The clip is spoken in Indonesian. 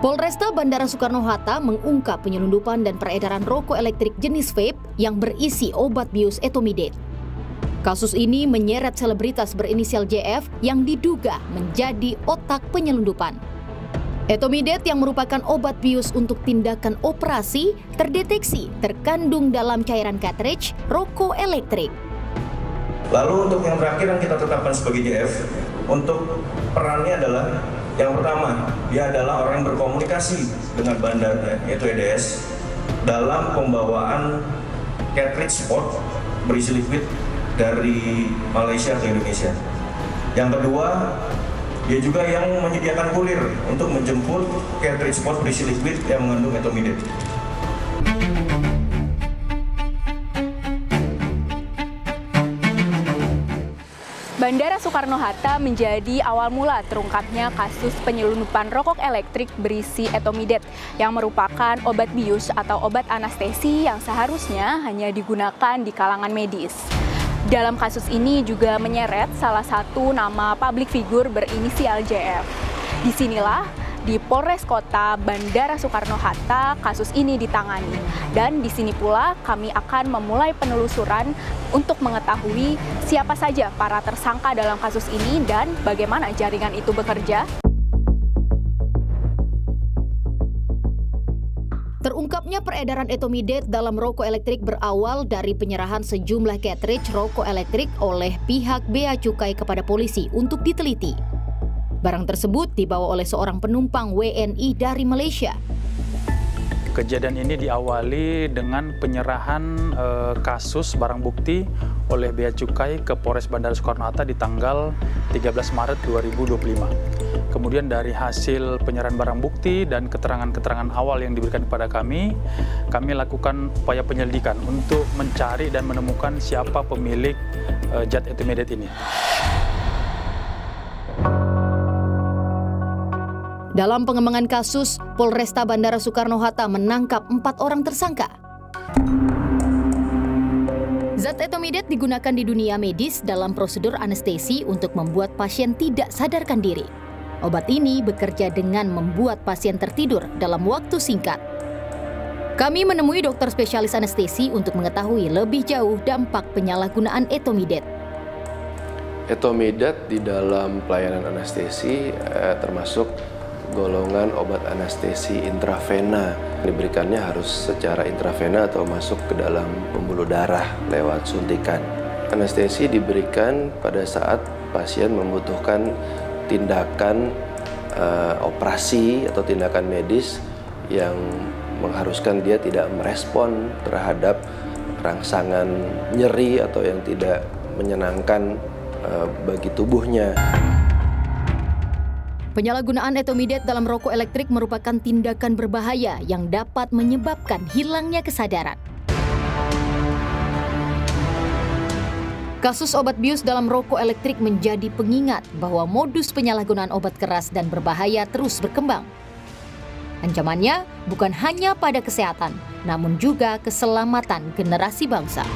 Polresta Bandara Soekarno-Hatta mengungkap penyelundupan dan peredaran rokok elektrik jenis vape yang berisi obat bius etomidate. Kasus ini menyeret selebritas berinisial JF yang diduga menjadi otak penyelundupan. Etomidate yang merupakan obat bius untuk tindakan operasi terdeteksi terkandung dalam cairan cartridge rokok elektrik. Lalu untuk yang terakhir yang kita tetapkan sebagai JF, untuk perannya adalah yang pertama, dia adalah orang yang berkomunikasi dengan bandara, yaitu EDS, dalam pembawaan cartridge sport berisi liquid dari Malaysia ke Indonesia. Yang kedua, dia juga yang menyediakan kurir untuk menjemput cartridge sport berisi liquid yang mengandung etomidate. Bandara Soekarno-Hatta menjadi awal mula terungkapnya kasus penyelundupan rokok elektrik berisi etomidate yang merupakan obat bius atau obat anestesi yang seharusnya hanya digunakan di kalangan medis. Dalam kasus ini juga menyeret salah satu nama publik figur berinisial JF. Disinilah di Polres Kota Bandara Soekarno-Hatta kasus ini ditangani. Dan di sini pula kami akan memulai penelusuran untuk mengetahui siapa saja para tersangka dalam kasus ini dan bagaimana jaringan itu bekerja. Terungkapnya peredaran etomidate dalam rokok elektrik berawal dari penyerahan sejumlah cartridge rokok elektrik oleh pihak Bea Cukai kepada polisi untuk diteliti. Barang tersebut dibawa oleh seorang penumpang WNI dari Malaysia. Kejadian ini diawali dengan penyerahan kasus barang bukti oleh Bea Cukai ke Polres Bandara Soekarno-Hatta di tanggal 13 Maret 2025. Kemudian dari hasil penyerahan barang bukti dan keterangan-keterangan awal yang diberikan kepada kami lakukan upaya penyelidikan untuk mencari dan menemukan siapa pemilik zat etomidate ini. Dalam pengembangan kasus, Polresta Bandara Soekarno-Hatta menangkap 4 orang tersangka. Zat etomidate digunakan di dunia medis dalam prosedur anestesi untuk membuat pasien tidak sadarkan diri. Obat ini bekerja dengan membuat pasien tertidur dalam waktu singkat. Kami menemui dokter spesialis anestesi untuk mengetahui lebih jauh dampak penyalahgunaan etomidate. Etomidate di dalam pelayanan anestesi termasuk golongan obat anestesi intravena. Diberikannya harus secara intravena atau masuk ke dalam pembuluh darah lewat suntikan. Anestesi diberikan pada saat pasien membutuhkan tindakan operasi atau tindakan medis yang mengharuskan dia tidak merespon terhadap rangsangan nyeri atau yang tidak menyenangkan bagi tubuhnya. Penyalahgunaan etomidate dalam rokok elektrik merupakan tindakan berbahaya yang dapat menyebabkan hilangnya kesadaran. Kasus obat bius dalam rokok elektrik menjadi pengingat bahwa modus penyalahgunaan obat keras dan berbahaya terus berkembang. Ancamannya bukan hanya pada kesehatan, namun juga keselamatan generasi bangsa.